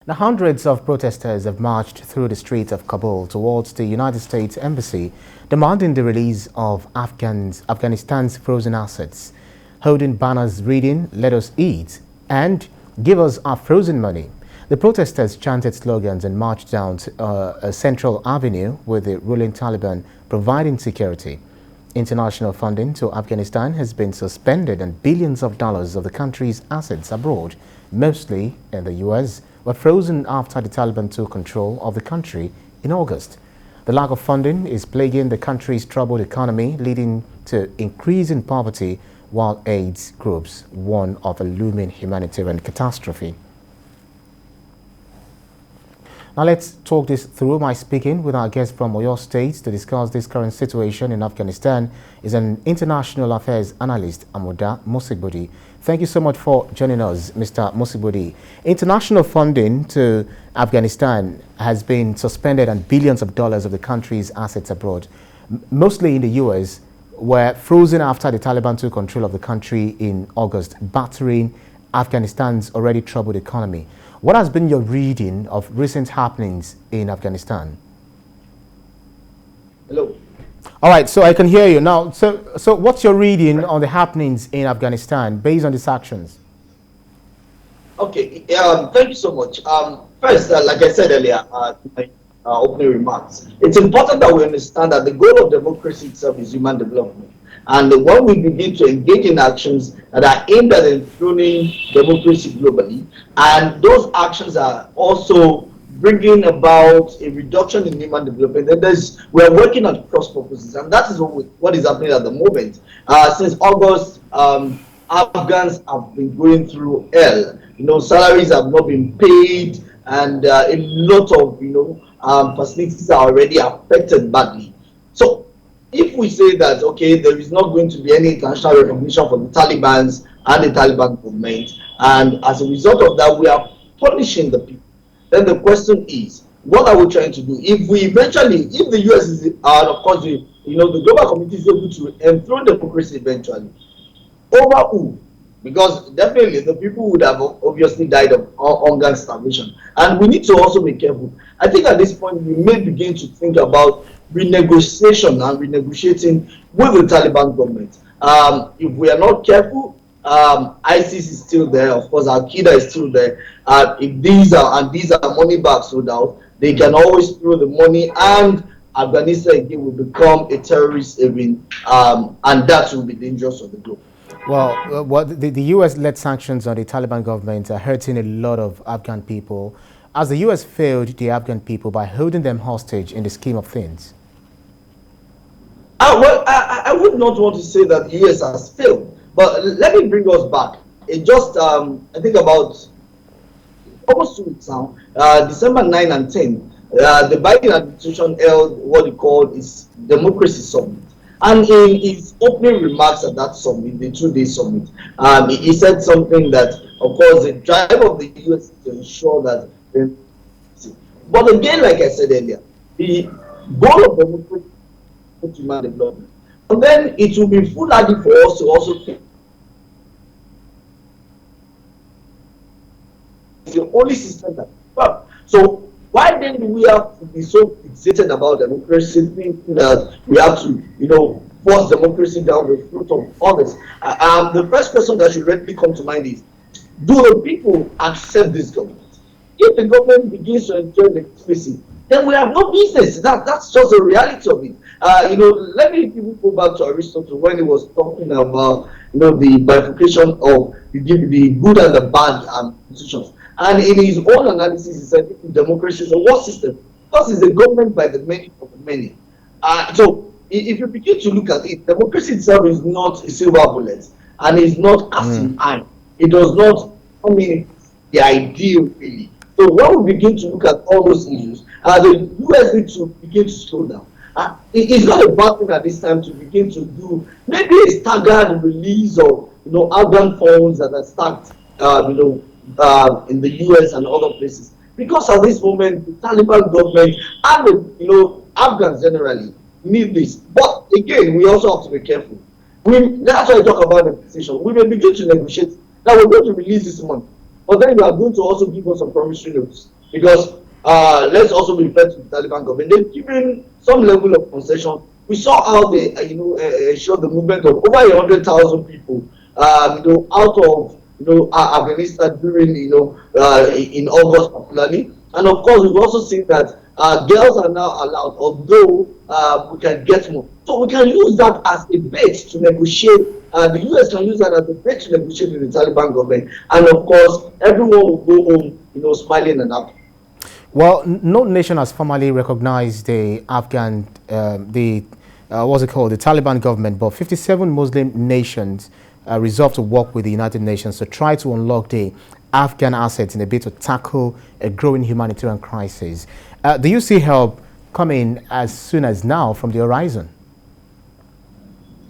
Now, hundreds of protesters have marched through the streets of Kabul towards the United States Embassy, demanding the release of Afghanistan's frozen assets, holding banners reading, "Let us eat," and "Give us our frozen money." The protesters chanted slogans and marched down a central avenue with the ruling Taliban providing security. International funding to Afghanistan has been suspended and billions of dollars of the country's assets abroad, mostly in the US, were frozen after the Taliban took control of the country in August. The lack of funding is plaguing the country's troubled economy, leading to increasing poverty, while aid groups warn of a looming humanitarian catastrophe. Now let's talk this through by speaking with our guest from Oyo State to discuss this current situation in Afghanistan is an international affairs analyst, Amuda Mosigbodi. Thank you so much for joining us, Mr. Mosigbodi. International funding to Afghanistan has been suspended and billions of dollars of the country's assets abroad, mostly in the US, were frozen after the Taliban took control of the country in August, battering Afghanistan's already troubled economy. What has been your reading of recent happenings in Afghanistan? Hello. All right, so I can hear you now. So what's your reading on the happenings in Afghanistan based on these actions? Okay, thank you so much. First, like I said earlier, my opening remarks, it's important that we understand that the goal of democracy itself is human development. And when we begin to engage in actions that are aimed at enthroning democracy globally, and those actions are also bringing about a reduction in human development, then we're working on cross purposes, and that is what is happening at the moment. Since August, Afghans have been going through hell. Salaries have not been paid, and a lot of facilities are already affected badly. So if we say that, okay, there is not going to be any international recognition for the Talibans and the Taliban government, and as a result of that, we are punishing the people, then the question is, what are we trying to do? If the US is, and of course, the global community is able to enthrone democracy eventually, over who? Because definitely the people would have obviously died of hunger and starvation. And we need to also be careful. I think at this point, we may begin to think about renegotiation and renegotiating with the Taliban government. If we are not careful, ISIS is still there. Of course, Al-Qaeda is still there. If these are money bags, no doubt, they can always throw the money, and Afghanistan again will become a terrorist haven, and that will be dangerous for the globe. Well, the US-led sanctions on the Taliban government are hurting a lot of Afghan people. Has the US failed the Afghan people by holding them hostage in the scheme of things? I would not want to say that the US has failed, but let me bring us back. It just, I think about almost 2 weeks now, December 9 and 10, the Biden administration held what he called its Democracy Summit. And in his opening remarks at that summit, the 2-day summit, he said something that, of course, the drive of the US is to ensure that. But again, like I said earlier, the goal of democracy is human development. And then it will be foolhardy for us to also think it's the only system that works. So why then do we have to be so fixated about democracy, thinking that we have to, force democracy down the throat of others? The first question that should readily come to mind is, do the people accept this government? If the government begins to enjoy legitimacy, then we have no business. That's just the reality of it. Let me even go back to Aristotle when he was talking about the bifurcation of the good and the bad institutions. And in his own analysis, he said democracy is a war system because it's a government by the many of the many. So if you begin to look at it, democracy itself is not a silver bullet, and it's not cast in iron. It does not the ideal really. So when we begin to look at all those issues, the US needs to begin to slow down. It's not a bad thing at this time to begin to do maybe a staggered release of Afghan funds that are stacked in the US and other places, because at this moment the Taliban government and the Afghans generally need this. But again, we also have to be careful. That's why I talk about negotiation. We may begin to negotiate that we're going to release this money, but then you are going to also give us some promissory notes. because let's also be fair to the Taliban government. They've given some level of concession. We saw how they, ensured the movement of over 100,000 people, out of Afghanistan during in August particularly. And of course, we've also seen that girls are now allowed, although we can get more. So we can use that as a bait to negotiate. The US can use that as a bait to negotiate with the Taliban government. And of course, everyone will go home, smiling and happy. Well, no nation has formally recognized the Afghan, what's it called, the Taliban government, but 57 Muslim nations resolved to work with the United Nations to try to unlock the Afghan assets in a bid to tackle a growing humanitarian crisis. Do you see help coming as soon as now from the horizon?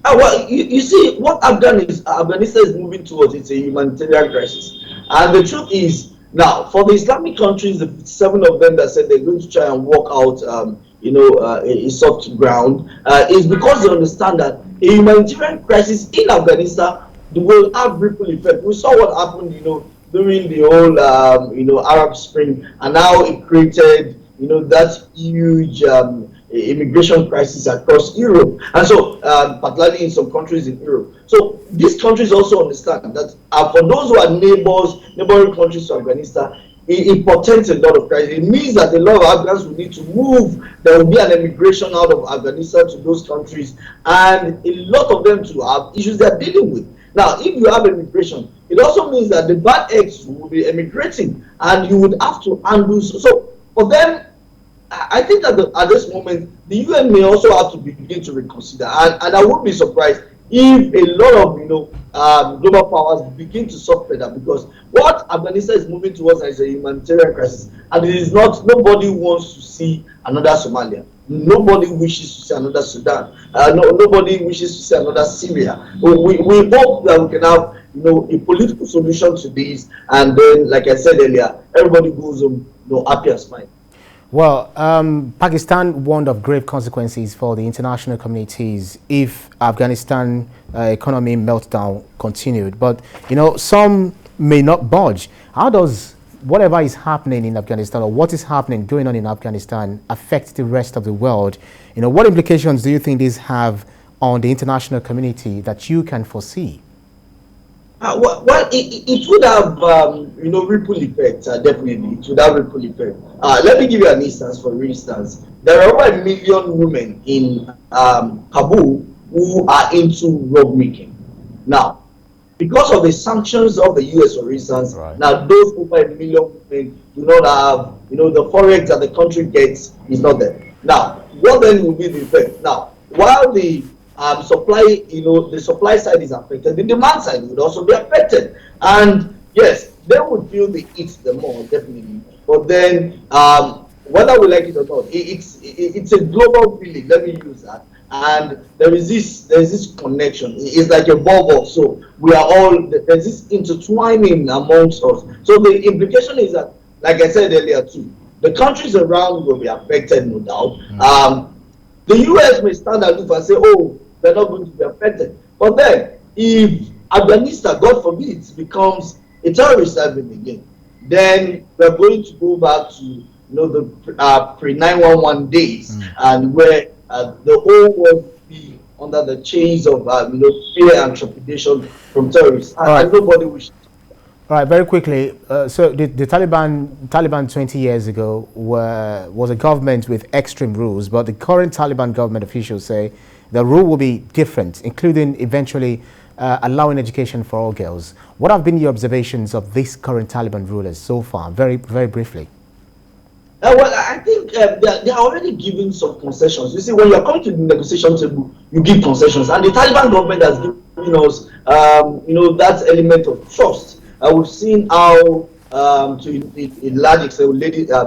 Well, you see, what Afghanistan is moving towards, it's a humanitarian crisis. And the truth is, now, for the Islamic countries, the 7 of them that said they're going to try and work out, a soft ground, is because they understand that a humanitarian crisis in Afghanistan will have ripple effect. We saw what happened, during the whole, Arab Spring, and now it created, that huge immigration crisis across Europe, and so particularly in some countries in Europe. So these countries also understand that for those who are neighboring countries to Afghanistan, it portends a lot of crisis. It means that a lot of Afghans will need to move. There will be an immigration out of Afghanistan to those countries, and a lot of them to have issues they're dealing with. Now, if you have immigration, it also means that the bad eggs will be emigrating, and you would have to handle. So for them, I think that at this moment, the UN may also have to begin to reconsider, and I wouldn't be surprised if a lot of global powers begin to suffer that, because what Afghanistan is moving towards is a humanitarian crisis, and it is not. Nobody wants to see another Somalia. Nobody wishes to see another Sudan. Nobody wishes to see another Syria. We hope that we can have a political solution to this, and then, like I said earlier, everybody goes home happy and smiling. Well, Pakistan warned of grave consequences for the international communities if Afghanistan economy meltdown continued. But, some may not budge. How does whatever is happening in Afghanistan, or what is going on in Afghanistan, affect the rest of the world? What implications do you think these have on the international community that you can foresee? Well, it would have, ripple effect, definitely. It would have ripple effect. Let me give you an instance. For instance, there are over 1 million women in Kabul who are into rug making. Now, because of the sanctions of the US, for instance, right, now those over 1 million women do not have, the forex that the country gets is not there. Now, what then will be the effect? Now, while the supply, the supply side is affected, the demand side would also be affected. And yes, they would feel the heat the more, definitely. But then, whether we like it or not, it's a global feeling. Let me use that. And there's this connection. It's like a bubble. So we are all, there's this intertwining amongst us. So the implication is that, like I said earlier too, the countries around will be affected, no doubt. The US may stand aloof and say, oh, they're not going to be affected. But then, if Afghanistan, God forbid, becomes a terrorist haven again, then we're going to go back to the pre-911 days, and where the whole world will be under the chains of fear and trepidation from terrorists, and nobody wishes. All right, very quickly. So the Taliban 20 years ago was a government with extreme rules, but the current Taliban government officials say the rule will be different, including eventually allowing education for all girls. What have been your observations of these current Taliban rulers so far? Very, very briefly. Well, I think they are already giving some concessions. You see, when you're coming to the negotiation table, you give concessions, and the Taliban government has given us, that element of trust. We've seen how, to a large extent,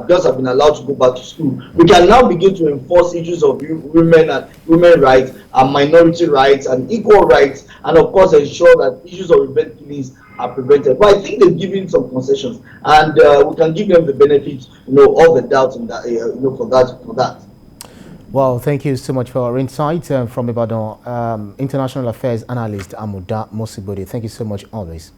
girls have been allowed to go back to school. We can now begin to enforce issues of women rights, and minority rights, and equal rights, and of course ensure that issues of revenge killings are prevented. But I think they've given some concessions, and we can give them the benefit, of the doubt in that, for that. Well, thank you so much for our insight from Ibadan, International Affairs Analyst Amuda Mosigbodi. Thank you so much always.